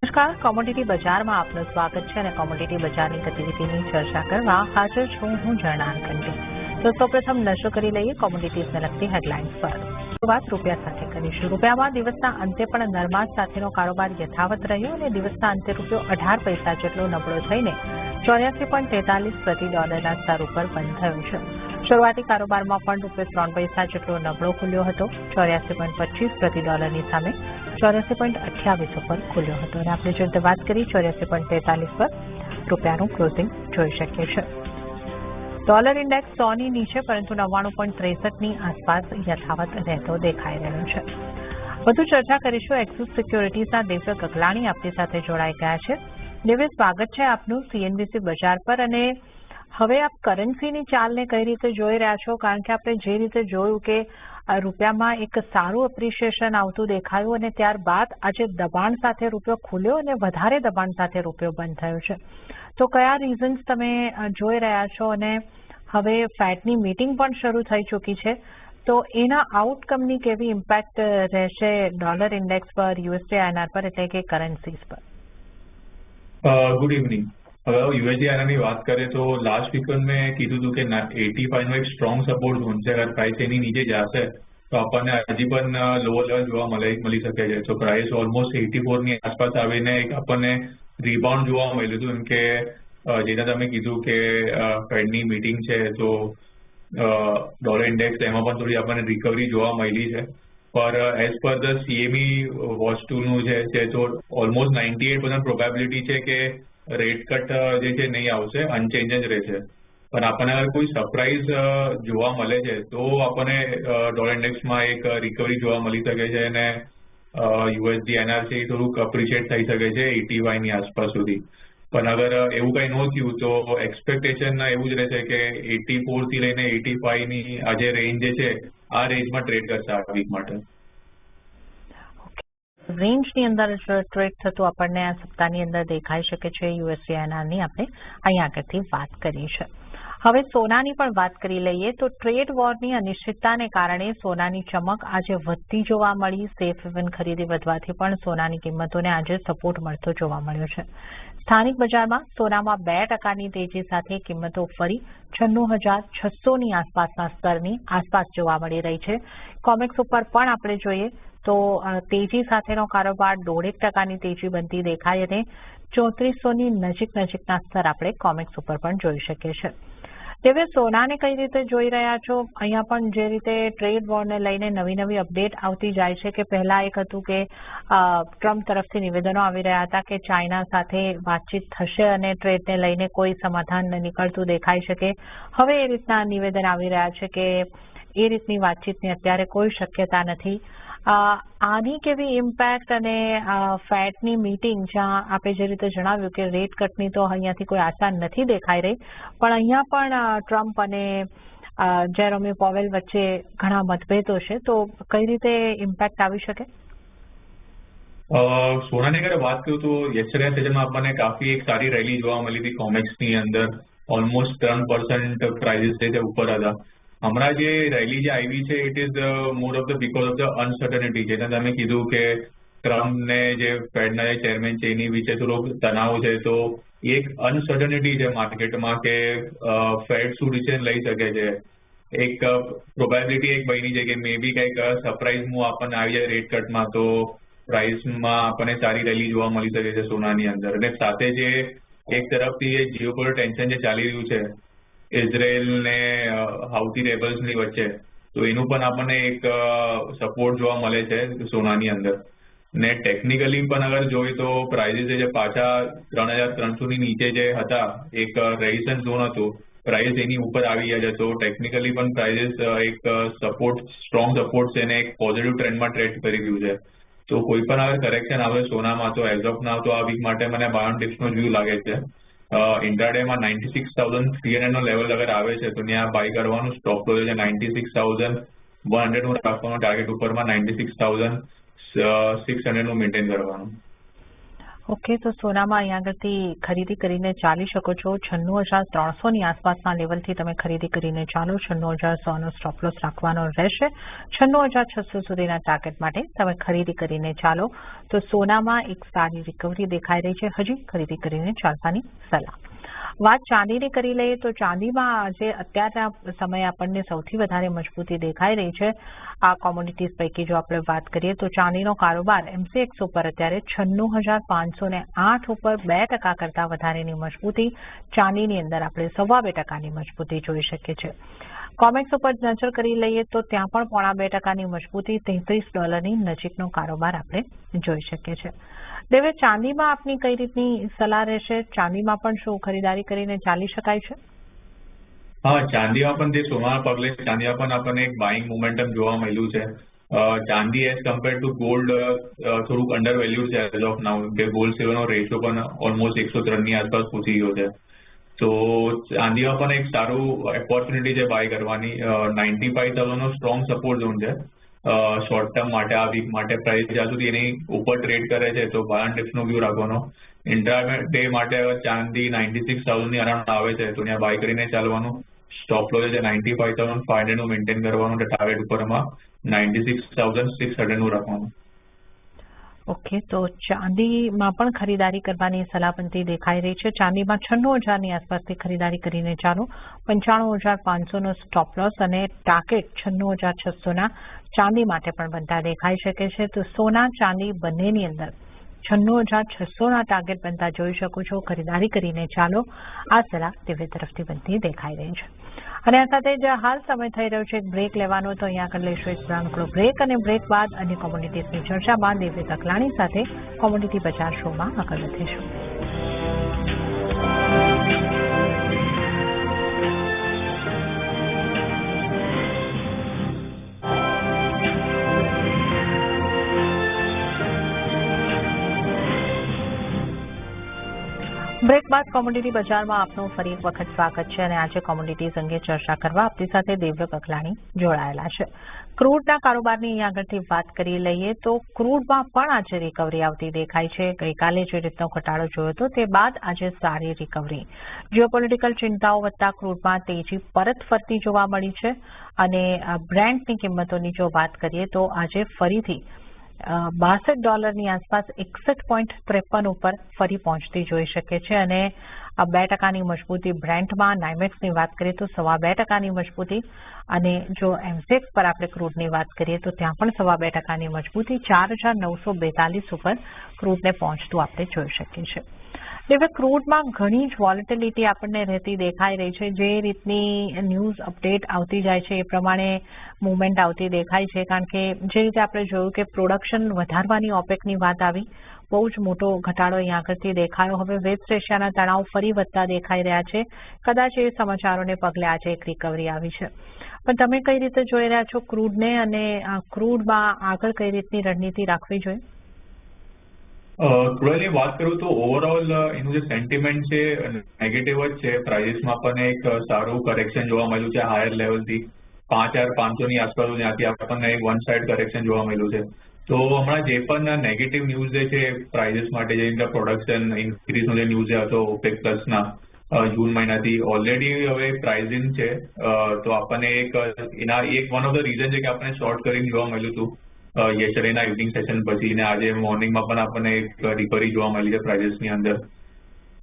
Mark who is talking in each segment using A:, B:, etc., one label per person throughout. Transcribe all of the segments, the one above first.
A: નમસ્કાર, કોમોડિટી બજારમાં આપનું સ્વાગત છે અને કોમોડિટી બજારની ગતિવિધિની ચર્ચા કરવા હાજર છું હું જર્નાલ કંટી। તો સૌપ્રથમ નજર કરી લઈએ કોમોડિટીઝને લગતી હેડલાઇન્સ પર। શરૂઆત રૂપિયા સાથે કરીશું। રૂપિયામાં દિવસના અંતે પણ નરમાશ સાથેનો કારોબાર યથાવત રહ્યો અને દિવસના અંતે રૂપિયો 18 પૈસા જેટલો નબળો થઈને 84.43 પ્રતિ ડોલરના સ્તર ઉપર બંધ થયો છે। શરૂઆતી કારોબારમાં પણ રૂપિયો 3 પૈસા જેટલો નબળો ખુલ્યો હતો। 84.25 પ્રતિ ડોલરની સામે 84.28 ઉપર ખુલ્યો હતો અને આપણે જે રીતે વાત કરી 84.43 પર રૂપિયાનું ક્લોઝિંગ જોઈ શકીએ છીએ। ડોલર ઇન્ડેક્સ 100 ની નીચે પરંતુ 99.63ની આસપાસ યથાવત રહેતો દેખાઈ રહ્યો છે। વધુ ચર્ચા કરીશું। એક્સિસ સિક્યોરિટીઝના દિવ્ય ગગલાણી આપણી સાથે જોડાઈ ગયા છે। દિવ્ય, સ્વાગત છે આપનું સીએનબીસી બજાર પર। અને હવે આપ કરન્સીની ચાલને કઈ રીતે જોઈ રહ્યા છો? કારણ કે આપણે જે રીતે જોયું કે રૂપિયામાં એક સારું એપ્રિશિએશન આવતું દેખાયું અને ત્યારબાદ આજે દબાણ સાથે રૂપિયો ખુલ્યો અને વધારે દબાણ સાથે રૂપિયો બંધ થયો છે। તો કયા રીઝન્સ તમે જોઈ રહ્યા છો? અને હવે ફેડની મીટિંગ પણ શરૂ થઈ ચૂકી છે, તો એના આઉટકમની કેવી ઇમ્પેક્ટ રહેશે ડોલર ઇન્ડેક્સ પર, યુએસડી આઈએનઆર પર, એટલે કે કરન્સીઝ પર?
B: Good evening. હવે યુએસડી આઈએનઆરની વાત કરીએ તો લાસ્ટ વીકેન્ડ મેં કીધું હતું કે 85 નો એક સ્ટ્રોંગ સપોર્ટ ઝોન છે। અગર પ્રાઇસ એની નીચે જશે તો આપણને હજી પણ લોઅર લેવલ જોવા મળી શકે છે। તો પ્રાઇસ ઓલમોસ્ટ 84 ની આસપાસ આવીને એક આપણને રિબાઉન્ડ જોવા મળ્યું હતું, કે જેને તમે કીધું કે ફેડની મીટિંગ છે તો ડોલર ઇન્ડેક્સ એમાં પણ થોડી આપણને રિકવરી જોવા મળી છે। પર એઝ પર ધ સીએમઈ વોચ ટૂલનું છે તો ઓલમોસ્ટ 98% પ્રોબેબિલિટી છે કે રેટ કટ જે છે નહીં આવશે, અનચેન્જ જ રહેશે। પણ આપણને અગર કોઈ સરપ્રાઇઝ જોવા મળે છે તો આપણને ડોલર ઇન્ડેક્સમાં એક રિકવરી જોવા મળી શકે છે અને યુએસડી આઈએનઆર છે એ થોડુંક અપ્રિશિએટ થઈ શકે છે 85 ની આસપાસ સુધી। પણ અગર એવું કંઈ ન થયું તો એક્સપેક્ટેશન એવું જ રહેશે કે 84 થી લઈને 85 ની આ જે રેન્જ જે છે આ રેન્જમાં ટ્રેડ કરશે આ વીક માટે।
A: રેન્જની અંદર ટ્રેડ થતું આપણને આ સપ્તાહની અંદર દેખાઈ શકે છે। યુએસડી આઈએનઆરની આપણે અહીંયા આગળથી વાત કરી છે। હવે સોનાની પણ વાત કરી લઈએ તો ટ્રેડ વોરની અનિશ્ચિતતાને કારણે સોનાની ચમક આજે વધતી જોવા મળી। સેફ હેવન ખરીદી વધવાથી પણ સોનાની કિંમતોને આજે સપોર્ટ મળતો જોવા મળ્યો છે। સ્થાનિક બજારમાં સોનામાં 2% તેજી સાથે કિંમતો ફરી 96,600ની આસપાસના સ્તરની આસપાસ જોવા મળી રહી છે। કોમેક્સ ઉપર પણ આપણે જોઈએ તો તેજી સાથેનો કારોબાર 1.5% તેજી બનતી દેખાય અને 3400ની નજીકના સ્તર આપણે કોમેક્સ ઉપર પણ જોઈ શકીએ છીએ। તેવે સોનાને કઈ રીતે જોઈ રહ્યા છો? અહીંયા પણ જે રીતે ટ્રેડ વોરને લઈને નવી અપડેટ આવતી જાય છે કે પહેલા એક હતું કે ટ્રમ્પ તરફથી નિવેદનો આવી રહ્યા હતા કે ચાઇના સાથે વાતચીત થશે અને ટ્રેડને લઈને કોઈ સમાધાન નીકળતું દેખાઈ શકે। હવે એ રીતના નિવેદન આવી રહ્યા છે કે એ રીતની વાતચીતની અત્યારે કોઈ શક્યતા નથી। આની કેવી ઇમ્પેક્ટ અને ફેડની મીટિંગ, જ્યાં આપણે જે રીતે જણાવ્યું કે રેટ કટની તો અહીંયાથી કોઈ આસાન નથી દેખાઈ રહી, પણ અહીંયા પણ ટ્રમ્પ અને જેરોમી પોવેલ વચ્ચે ઘણા મતભેદો છે, તો કઈ રીતે ઇમ્પેક્ટ આવી શકે?
B: સોનાની અગર વાત કરું તો યસ્ટરડે સેશનમાં આપણને કાફી એક સારી રેલી જોવા મળી હતી કોમેક્સની અંદર। ઓલમોસ્ટ 3% પ્રાઇઝિસ છે ઉપર હતા। હમણાં જે રેલી જે આવી છે it is more of the because of the uncertainty, જેને તમે કીધું કે ટ્રમ્પને જે ફેડના જે ચેરમેન છે એની વિશે થોડોક તણાવ છે, તો એક અનસર્ટનિટી છે માર્કેટમાં કે ફેડ શું ડિસિઝન લઈ શકે છે। એક પ્રોબેબિલિટી એક બની છે કે મે બી કંઈક સરપ્રાઇઝ મૂવ આપણને આવી જાય રેટ કટમાં તો પ્રાઇસમાં આપણને સારી રેલી જોવા મળી શકે છે સોનાની અંદર। અને સાથે જે એક તરફથી જે જીઓપોલિટિકલ ટેન્શન જે ચાલી રહ્યું છે ઇઝરાયલ ને હાઉથી રેબલ્સની વચ્ચે, તો એનું પણ આપણને એક સપોર્ટ જોવા મળે છે સોનાની અંદર। ને ટેકનિકલી પણ અગર જોઈએ તો પ્રાઇઝિસ જે પાછા 3,300ની નીચે જે હતા એક રેઝિસ્ટન્સ ઝોન હતું, પ્રાઇસ એની ઉપર આવી ગયા છે, તો ટેકનિકલી પણ પ્રાઇઝિસ એક સ્ટ્રોંગ સપોર્ટ છે અને એક પોઝિટિવ ટ્રેન્ડમાં ટ્રેડ કરી રહ્યું છે। તો કોઈ પણ અગર કરેક્શન આવે સોનામાં તો એઝ ઓફ નાવ તો આ વીક માટે મને બાય ઓન ડિપ્સનો વ્યૂ લાગે છે। ઇન્ટ્રાડેમાં 96,300 નો લેવલ અગર આવે છે તો ત્યાં બાય કરવાનું, સ્ટોપ લોસ છે 96,100 નું રાખવાનું, ટાર્ગેટ ઉપરમાં 96,600 નું મેન્ટેન કરવાનું।
A: ઓકે, તો સોનામાં અહીંયા આગળથી ખરીદી કરીને ચાલી શકો છો. 96,300ની આસપાસના લેવલથી તમે ખરીદી કરીને ચાલો. 96,100નો સ્ટોપ લોસ રાખવાનો રહેશે. 96,600 સુધીના ટાર્ગેટ માટે તમે ખરીદી કરીને ચાલો. તો સોનામાં એક સારી રિકવરી દેખાઈ રહી છે. હજી ખરીદી કરીને ચાલવાની સલાહ. વાત ચાંદીની કરી લઈએ તો ચાંદીમાં આજે અત્યારના સમયે આપણને સૌથી વધારે મજબૂતી દેખાઈ રહી છે. આ કોમોડિટીઝ પૈકી જો આપણે વાત કરીએ તો ચાંદીનો કારોબાર MCX ઉપર અત્યારે 96,508 ઉપર 2% કરતાં વધારેની મજબૂતી. ચાંદીની અંદર આપણે 2.25%ની મજબૂતી જોઈ શકીએ છીએ. કોમેક્સ ઉપર નજર કરી લઈએ તો ત્યાં પણ 0.5%ની મજબૂતી, $33ની નજીકનો કારોબાર આપણે જોઈ શકીએ છીએ. દેવે, ચાંદીમાં આપની કઈ રીતની સલાહ રહેશે? ચાંદીમાં પણ શું ખરીદારી કરીને ચાલી શકાય છે?
B: હા, ચાંદીમાં પણ જે સોનાના પગલે ચાંદીમાં પણ આપણને એક બાઇંગ મોમેન્ટમ જોવા મળ્યું છે. ચાંદી એઝ કમ્પેર ટુ ગોલ્ડ થોડુંક અંડર વેલ્યુડ છે એઝ ઓફ નાઉ, કે ગોલ્ડ સિલ્વરનો રેશિયો પણ ઓલમોસ્ટ 103ની આસપાસ પહોંચી ગયો છે. તો ચાંદીમાં પણ એક સારું ઓપોર્ચ્યુનિટી છે બાય કરવાની. 95,000નો સ્ટ્રોંગ સપોર્ટ ઝોન છે શોર્ટ ટર્મ માટે. આ વીક માટે પ્રાઇસ જ્યાં સુધી એની ઉપર ટ્રેડ કરે છે તો બાય ટિપ્સનો વ્યૂ રાખવાનો. ઇન્ટ્રા ડે માટે ચાંદી 96,000ની અરાઉન્ડ આવે છે તો ત્યાં બાય કરીને ચાલવાનું. સ્ટોપ લોસ છે 95,500નું મેન્ટેન કરવાનું. ટાર્ગેટ ઉપરમાં 96,600નું રાખવાનું.
A: ઓકે, તો ચાંદીમાં પણ ખરીદારી કરવાની સલાહ બનતી દેખાઈ રહી છે. ચાંદીમાં 96,000ની આસપાસથી ખરીદારી કરીને ચાલો. 95,500નો સ્ટોપ લોસ અને ટાર્ગેટ 96,600ના ચાંદી માટે પણ બનતા દેખાઈ શકે છે. તો સોના ચાંદી બંનેની અંદર 96,600ના ટાર્ગેટ બનતા જોઈ શકો છો. ખરીદારી કરીને ચાલો. આ સલાહ દિવ્ય તરફથી બનતી દેખાઈ રહી છે. અને આ સાથે જ હાલ સમય થઈ રહ્યો છે એક બ્રેક લેવાનો, તો અહીંયા આગળ લઈશું એક નાનકડો બ્રેક અને બ્રેક બાદ અન્ય કોમોડિટીઝની ચર્ચા બાદ દિવ્ય તકલાણી સાથે કોમોડિટી બજાર શોમાં આગળ વધીશું. બ્રેક બાદ કોમોડિટી બજારમાં આપનું ફરી એક વખત સ્વાગત છે. અને આજે કોમોડિટીઝ અંગે ચર્ચા કરવા આપણી સાથે દેવ્ય પગલાણી જોડાયેલા છે. ક્રૂડના કારોબારની અહીં આગળથી વાત કરી લઈએ તો ક્રૂડમાં પણ આજે રિકવરી આવતી દેખાય છે. ગઈકાલે જે રીતનો ઘટાડો જોયો હતો તે બાદ આજે સારી રિકવરી. જીઓપોલિટિકલ ચિંતાઓ વધતા ક્રૂડમાં તેજી પરત ફરતી જોવા મળી છે. અને બ્રેન્ટની કિંમતોની જો વાત કરીએ તો આજે ફરીથી $62ની આસપાસ 61.53 ઉપર ફરી પહોંચતી જોઈ શકે છે. અને 2%ની મજબૂતી બ્રેન્ટમાં. નાઇમેક્સની વાત કરીએ તો 2.25%ની મજબૂતી. અને જો MCX પર આપણે ક્રૂડની વાત કરીએ તો ત્યાં પણ 2.25%ની મજબૂતી. 4,942 ઉપર ક્રૂડને પહોંચતું આપણે જોઈ શકીએ છીએ. હવે ક્રૂડમાં ઘણી જ વોલેટિલિટી આપણને રહેતી દેખાઈ રહી છે. જે રીતની ન્યૂઝ અપડેટ આવતી જાય છે એ પ્રમાણે મુવમેન્ટ આવતી દેખાય છે. કારણ કે જે રીતે આપણે જોયું કે પ્રોડક્શન વધારવાની ઓપેકની વાત આવી, બહુ જ મોટો ઘટાડો અહીંયા આગળથી દેખાયો. હવે વેસ્ટ એશિયાના તણાવ ફરી વધતા દેખાઈ રહ્યા છે. કદાચ એ સમાચારોને પગલે આજે એક રિકવરી આવી છે. પણ તમે કઈ રીતે જોઈ રહ્યા છો ક્રૂડને, અને ક્રૂડમાં આગળ કઈ રીતની રણનીતિ રાખવી જોઈએ?
B: ક્રૂડની વાત કરું તો ઓવરઓલ એનું જે સેન્ટિમેન્ટ છે નેગેટિવ જ છે. પ્રાઇસમાં પણ એક સારું કરેક્શન જોવા મળ્યું છે હાયર લેવલથી. 5,500ની આસપાસ ત્યાંથી આપણને એક વન સાઇડ કરેક્શન જોવા મળ્યું છે. તો હમણાં જે પણ નેગેટિવ ન્યૂઝ જે છે પ્રાઇસીસ માટે, જેમ કે પ્રોડક્શન ઇન્ક્રીઝનો જે ન્યૂઝ હતો OPEC પ્લસના જૂન મહિનાથી ઓલરેડી હવે પ્રાઇઝિંગ છે. તો આપણને એના એક વન ઓફ ધ રીઝન છે કે આપણે શોર્ટ કરીને જોવા મળ્યું હતું યસ્ટરડેના ઇવનિંગ સેશન પછી, ને આજે મોર્નિંગમાં પણ આપણને એક રિકવરી જોવા મળી છે પ્રાઇસીસની અંદર.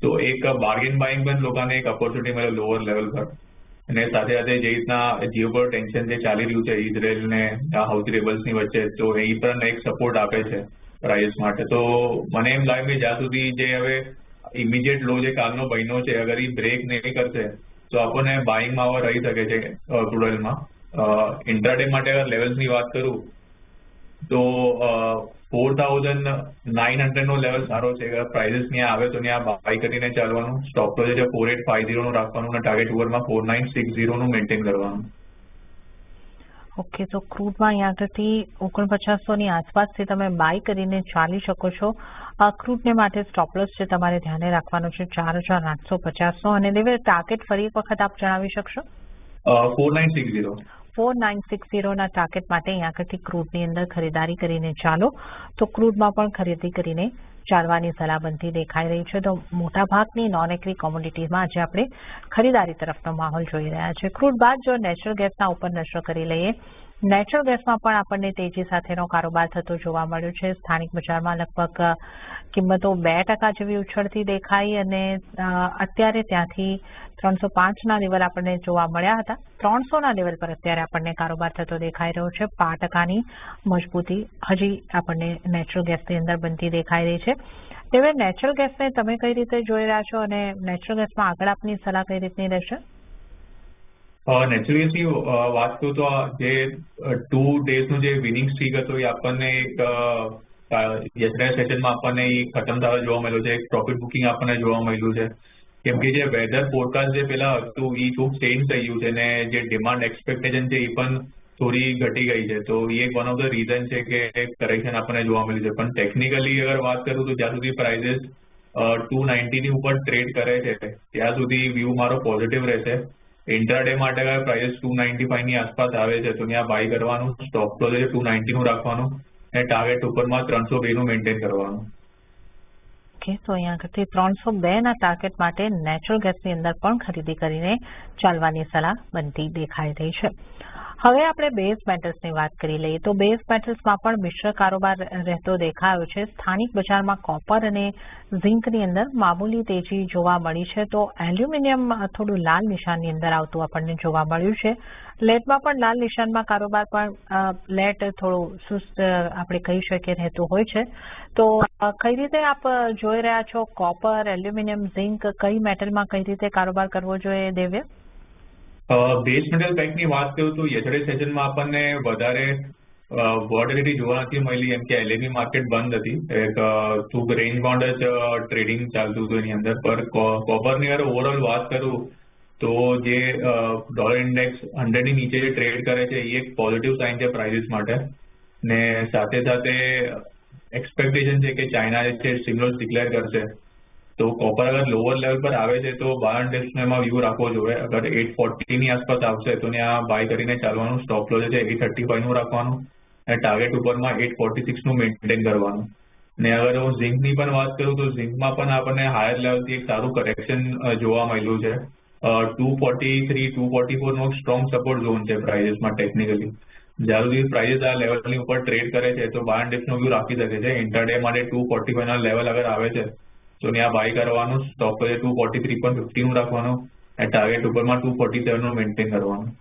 B: તો એક બાર્ગેન બાઇંગ પણ લોકોને એક ઓપોર્ચ્યુનિટી મળે લોઅર લેવલ પર. અને સાથે સાથે જે રીતના જીઓપોલિટિકલ ટેન્શન જે ચાલી રહ્યું છે ઇઝરાયલ ને હાઉથી રેબલ્સની વચ્ચે, તો એ પણ એક સપોર્ટ આપે છે પ્રાઇસ માટે. તો મને એમ લાગે કે જ્યાં સુધી જે હવે ઇમિડિયેટ લો જે કાલનો બન્યો છે અગર એ બ્રેક નહીં કરશે તો આપણને બાઇંગમાં હવે રહી શકે છે ક્રૂડ ઓઇલમાં. ઇન્ટ્રાડે માટે અગર લેવલ્સની વાત કરું તો 4,900નો લેવલ સારો છે. અગર પ્રાઇસીસ ત્યાં આવે તો ત્યાં બાય કરીને ચાલવાનું. સ્ટોપ લોસ છે 4,850નું રાખવાનું અને ટાર્ગેટ ઉપરમાં 4,960નું મેન્ટેન કરવાનું.
A: ઓકે, તો ક્રૂડમાં અહીં આગળથી 4900ની આસપાસથી તમે બાય કરીને ચાલી શકો છો. ક્રૂડને માટે સ્ટોપ લોસ છે તમારે ધ્યાને રાખવાનો છે 4,850નો. અને દેવે ટાર્ગેટ ફરી એક વખત આપ જણાવી શકશો?
B: 4,960.
A: 4960ના ટાર્ગેટ માટે અહીંયા આગળથી ક્રૂડની અંદર ખરીદારી કરીને ચાલો તો ક્રૂડમાં પણ ખરીદી કરીને ચાલવાની સલાહ બનતી દેખાઈ રહી છે. તો મોટાભાગની નોન એગ્રી કોમોડિટીઝમાં આજે આપણે ખરીદારી તરફનો માહોલ જોઈ રહ્યા છે. ક્રૂડ બાદ જો નેચરલ ગેસના ઉપર નજર કરી લઈએ, નેચરલ ગેસમાં પણ આપણને તેજી સાથેનો કારોબાર થતો જોવા મળ્યો છે. સ્થાનિક બજારમાં લગભગ કિંમતો 2% જેવી ઉછળતી દેખાઈ અને અત્યારે ત્યાંથી 305ના લેવલ આપણને જોવા મળ્યા હતા. 300ના લેવલ પર અત્યારે આપણને કારોબાર થતો દેખાઈ રહ્યો છે. 5%ની મજબૂતી હજી આપણને નેચરલ ગેસની અંદર બનતી દેખાઈ રહી છે. હવે નેચરલ ગેસને તમે કઈ રીતે જોઈ રહ્યા છો અને નેચરલ ગેસમાં આગળ આપની સલાહ કઈ રીતની રહેશે?
B: નેચરલ ગેસની વાત કરું તો જે 2 ડેઝનું જે વિનિંગ સ્ટ્રીક હતો એ આપણને યસ્ટરડે સેશનમાં આપણને ખતમ થવા જોવા મળ્યો છે. એક પ્રોફિટ બુકિંગ આપણને જોવા મળ્યું છે, કેમ કે જે વેધર ફોરકાસ્ટ જે પેલા હતું એ ખૂબ ચેન્જ થઈ ગયું છે અને જે ડિમાન્ડ એક્સપેક્ટેશન છે એ પણ થોડી ઘટી ગઈ છે. તો એ એક વન ઓફ ધ રીઝન છે કે કરેક્શન આપણને જોવા મળ્યું છે. પણ ટેકનિકલી અગર વાત કરું તો જ્યાં સુધી પ્રાઇઝીસ 290ની ઉપર ટ્રેડ કરે છે ત્યાં સુધી વ્યૂ મારો પોઝિટિવ રહેશે. ઇન્ટ્રાડે માટે અગર પ્રાઇસ 295ની આસપાસ આવે છે તો ત્યાં બાય કરવાનું, સ્ટોપ લોસ 290નું રાખવાનું અને ટાર્ગેટ ઉપરમાં 302નું મેન્ટેન કરવાનું.
A: ઓકે, તો અહીંયા આગળથી 302ના ટાર્ગેટ માટે નેચરલ ગેસની અંદર પણ ખરીદી કરીને ચાલવાની સલાહ બનતી દેખાઈ રહી છે. હવે આપણે બેઝ મેટલ્સની વાત કરી લઈએ તો બેઝ મેટલ્સમાં પણ મિશ્ર કારોબાર રહેતો દેખાયો છે. સ્થાનિક બજારમાં કોપર અને ઝિંકની અંદર મામૂલી તેજી જોવા મળી છે. તો એલ્યુમિનિયમ થોડું લાલ નિશાનની અંદર આવતું આપણને જોવા મળ્યું છે. લેડમાં પણ લાલ નિશાનમાં કારોબાર પણ લેડ થોડું સુસ્ત આપણે કહી શકીએ રહેતું હોય છે. તો કઈ રીતે આપ જોઈ રહ્યા છો કોપર, એલ્યુમિનિયમ, ઝિંક કઈ મેટલમાં કઈ રીતે કારોબાર કરવો જોઈએ દેવ્ય?
B: બેઝ મેટલ પેકની વાત કરું તો યસ્ટરડે સેશનમાં આપણને વધારે વોલેટિલિટી જોવા નથી મળી, એમ કે LME માર્કેટ બંધ હતી. એક ખૂબ રેન્જ બાઉન્ડ જ ટ્રેડિંગ ચાલતું હતું એની અંદર. પર કોપરની અગર ઓવરઓલ વાત કરું તો જે ડોલર ઇન્ડેક્સ 100ની નીચે જે ટ્રેડ કરે છે એ એક પોઝિટિવ સાઇન છે પ્રાઇસીસ માટે. ને સાથે સાથે એક્સપેક્ટેશન છે કે ચાઇના જે છે સ્ટિમ્યુલસ ડિક્લેર કરશે. તો કોપર અગર લોઅર લેવલ પર આવે છે તો બાય એન્ડ ડિપ્સનો એમાં વ્યૂ રાખવો જોઈએ. અગર 840ની આસપાસ આવશે તો ત્યાં બાય કરીને ચાલવાનું, સ્ટોપ લોસ છે 835નું રાખવાનું અને ટાર્ગેટ ઉપરમાં 846નું મેન્ટેન કરવાનું. ને અગર હું ઝિંકની પણ વાત કરું તો ઝિંકમાં પણ આપણને હાયર લેવલથી એક સારું કરેક્શન જોવા મળ્યું છે. 243, 244નો સ્ટ્રોંગ સપોર્ટ ઝોન છે પ્રાઇઝીસમાં ટેકનિકલી. જ્યાં સુધી પ્રાઇઝીસ આ લેવલની ઉપર ટ્રેડ કરે છે તો બાય એન્ડ ડિપ્સનો વ્યૂ રાખી શકે છે. ઇન્ટરડે માટે 245ના લેવલ અગર આવે છે તો ત્યાં બાય કરવાનું, સ્ટોપ લોસ 243.50નું રાખવાનું અને ટાર્ગેટ ઉપરમાં 247નું મેન્ટેન કરવાનું.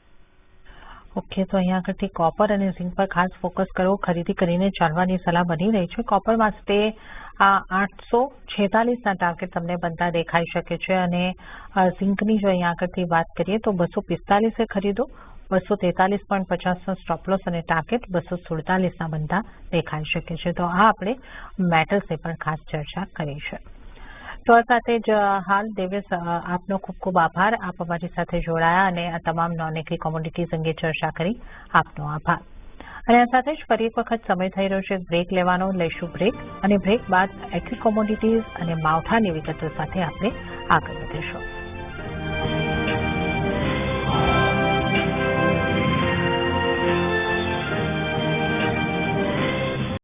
A: ઓકે, તો અહીંયા આગળથી કોપર અને ઝિંક પર ખાસ ફોકસ કરવો, ખરીદી કરીને ચાલવાની સલાહ બની રહી છે. કોપર માટે આ 846ના ટાર્ગેટ તમને બનતા દેખાઈ શકે છે અને ઝિંકની જો અહીંયા આગળથી વાત કરીએ તો 245 ખરીદો, 243.50નો સ્ટોપ લોસ અને ટાર્ગેટ 247ના બનતા દેખાઈ શકે છે. તો આ આપણે મેટલ્સની પણ ખાસ ચર્ચા કરી છે. તો આ સાથે જ હાલ દેવેશ આપનો ખૂબ ખૂબ આભાર. આપ અમારી સાથે જોડાયા અને આ તમામ નોન એગ્રી કોમોડિટીઝ અંગે ચર્ચા કરી. આપનો આભાર. અને આ સાથે જ ફરી એક વખત સમય થઈ રહ્યો છે બ્રેક લેવાનો. લઈશું બ્રેક અને બ્રેક બાદ એગ્રી કોમોડિટીઝ અને માવઠાની વિગતો સાથે આપણે આગળ વધીશું.